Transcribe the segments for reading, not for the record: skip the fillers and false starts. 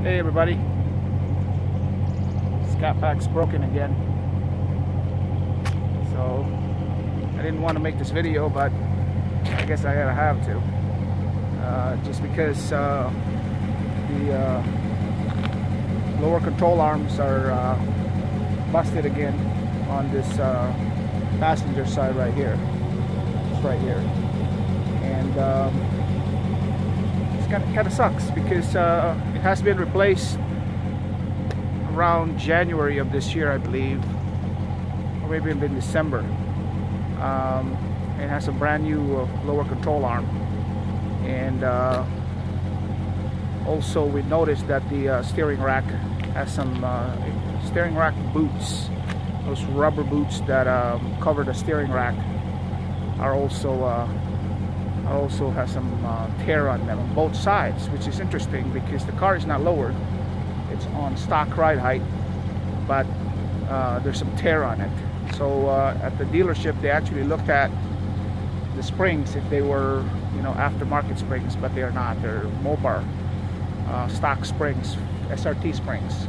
Hey everybody, Scatpack's broken again. So I didn't want to make this video, but I guess I gotta have to. Just because the lower control arms are busted again on this passenger side right here. Just right here. And it's kind of sucks because it has been replaced around January of this year, I believe, or maybe even December. It has a brand new lower control arm, and also we noticed that the steering rack has some steering rack boots. Those rubber boots that cover the steering rack are also has some tear on them on both sides, which is interesting because the car is not lowered. It's on stock ride height, but there's some tear on it. So at the dealership, they actually looked at the springs if they were, aftermarket springs, but they are not. They're Mopar stock springs, SRT springs,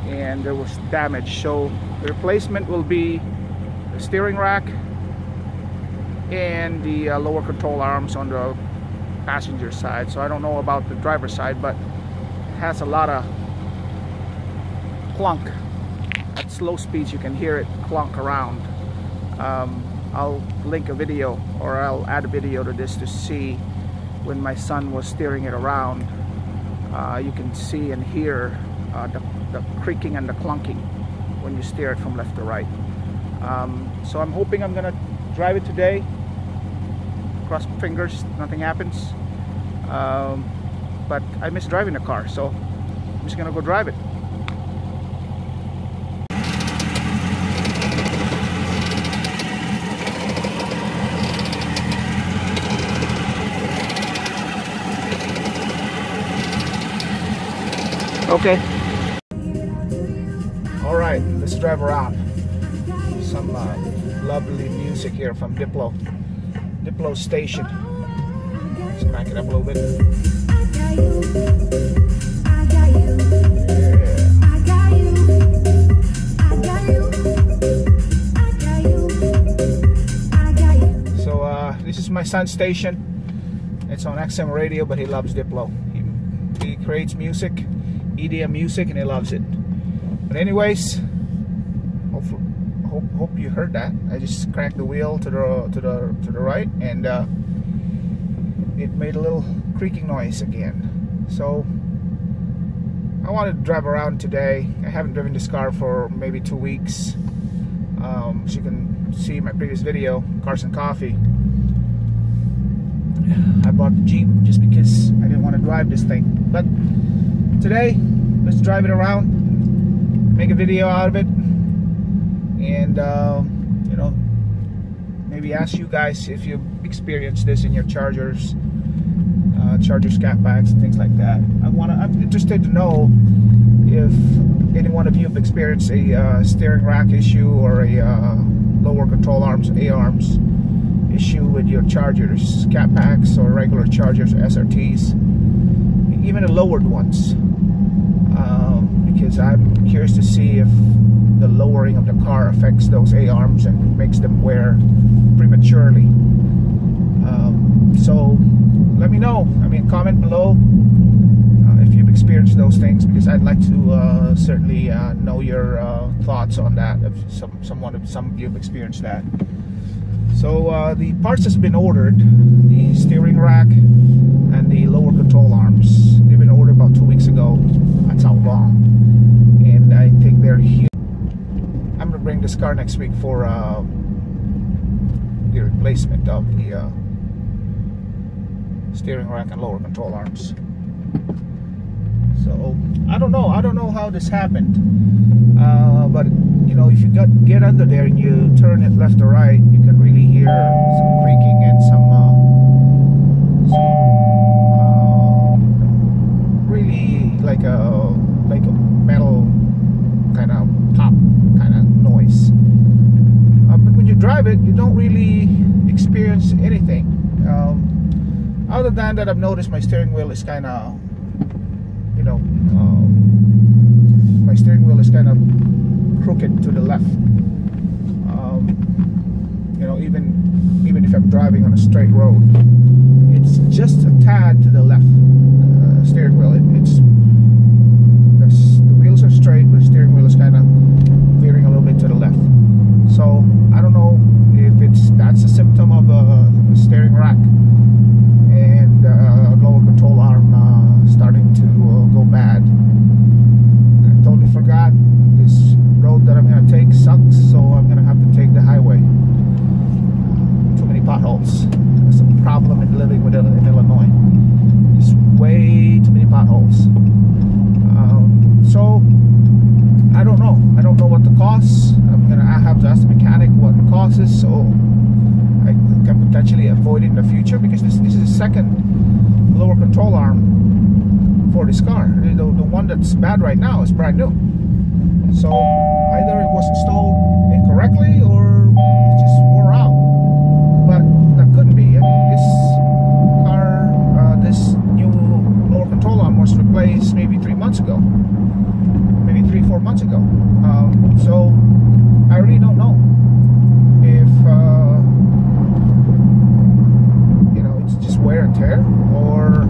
and there was damage. So the replacement will be the steering rack and the lower control arms on the passenger side. So I don't know about the driver's side, but it has a lot of clunk. At slow speeds you can hear it clunk around. I'll link a video, or I'll add a video to this to see when my son was steering it around. You can see and hear the creaking and the clunking when you steer it from left to right. So I'm hoping I'm gonna drive it today. Cross my fingers, nothing happens. But I miss driving the car, so I'm just gonna go drive it. Okay. All right, let's drive around. Some lovely music here from Diplo station. Let's crank it up a little bit. So this is my son's station. It's on XM radio, but he loves Diplo. He creates music, EDM music, and he loves it. But anyways, hope you heard that. I just cranked the wheel to the right, and it made a little creaking noise again. So I wanted to drive around today. I haven't driven this car for maybe 2 weeks. As you can see in my previous video, Cars and Coffee, I bought the Jeep just because I didn't want to drive this thing. But today, let's drive it around, make a video out of it, and maybe ask you guys if you experienced this in your Chargers, Charger Scatpacks and things like that. I'm interested to know if any one of you have experienced a steering rack issue or a lower control arms, A-arms issue with your Chargers, Scatpacks, or regular Chargers, SRTs, even the lowered ones. Because I'm curious to see if the lowering of the car affects those A-arms and makes them wear prematurely. So let me know. Comment below if you've experienced those things, because I'd like to certainly know your thoughts on that. If some of you have experienced that. So the parts that's been ordered, the steering rack and the lower control arms, they've been ordered about 2 weeks ago. That's how long. And I think they're here. I'm gonna bring this car next week for the replacement of the steering rack and lower control arms. So I don't know how this happened, but if you get under there and you turn it left or right, you can really hear some creaking and some really like a metal kind of pop kind of noise. But when you drive it, you don't really experience anything. Other than that, I've noticed my steering wheel is kind of know, my steering wheel is kind of crooked to the left. You know, even if I'm driving on a straight road, it's just a tad to the left. Steering wheel, the wheels are straight, but the steering wheel is kind of veering a little bit to the left. So I don't know if that's a symptom of a steering rack and lower control arm starting to go bad. I totally forgot this road that I'm going to take sucks, so I'm going to have to take the highway. Too many potholes. That's a problem in living in Illinois. There's way too many potholes. So I don't know. I don't know what the costs. I have to ask the mechanic what the cost is, so I can potentially avoid it in the future, because this is the second lower control arm for this car. The one that's bad right now is brand new. So either it was installed incorrectly or it just wore out. But that couldn't be. I mean, this car, this new lower control arm was replaced maybe 3 months ago. Maybe 3-4 months ago. So I really don't know if you know, it's just wear and tear, or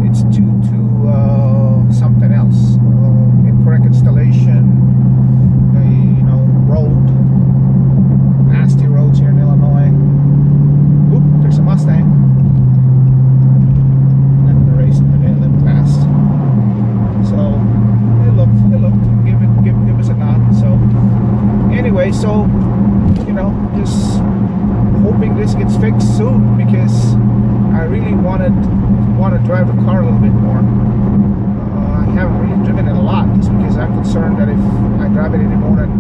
it's due to something else, incorrect installation, you know, road, nasty roads here in Illinois. Oop, there's a Mustang. I'm gonna race him and let him pass. So give us a nod. So anyway, so you know, just hoping this gets fixed soon, because I really want to drive the car a little bit more. I haven't really driven it a lot, just because I'm concerned that if I drive it any more than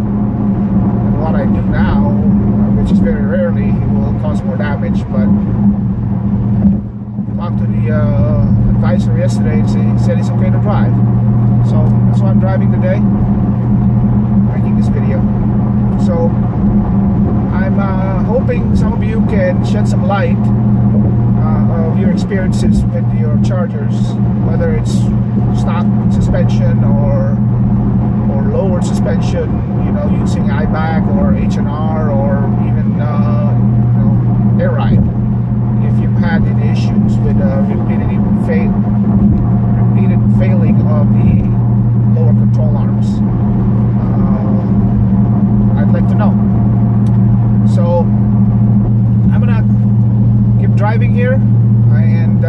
what I do now, which is very rarely, it will cause more damage. But I talked to the advisor yesterday, and he said it's okay to drive. So that's why I'm driving today, making this video. So I'm hoping some of you can shed some light of your experiences with your Chargers, whether it's stock suspension or lowered suspension, you know, using IBAC or H&R, or even you know, air ride. If you've had any issues with repeated failing of the lower control arms, I'd like to know. So I'm gonna keep driving here and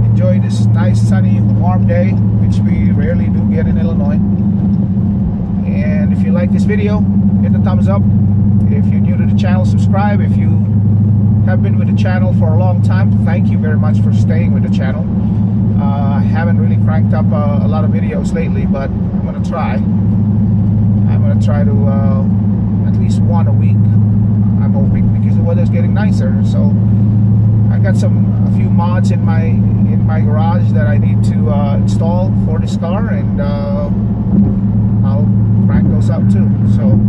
enjoy this nice sunny warm day, which we rarely do get in Illinois. And if you like this video, hit the thumbs up. If you're new to the channel, subscribe. If you have been with the channel for a long time, thank you very much for staying with the channel. I haven't really cranked up a lot of videos lately, but I'm gonna try. I'm gonna try to at least one a week, I'm hoping, because the weather's getting nicer. So I got a few mods in my garage that I need to install for this car, and I'll crank those out too. So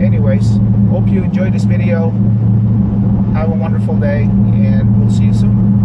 anyways, hope you enjoyed this video. Have a wonderful day, and we'll see you soon.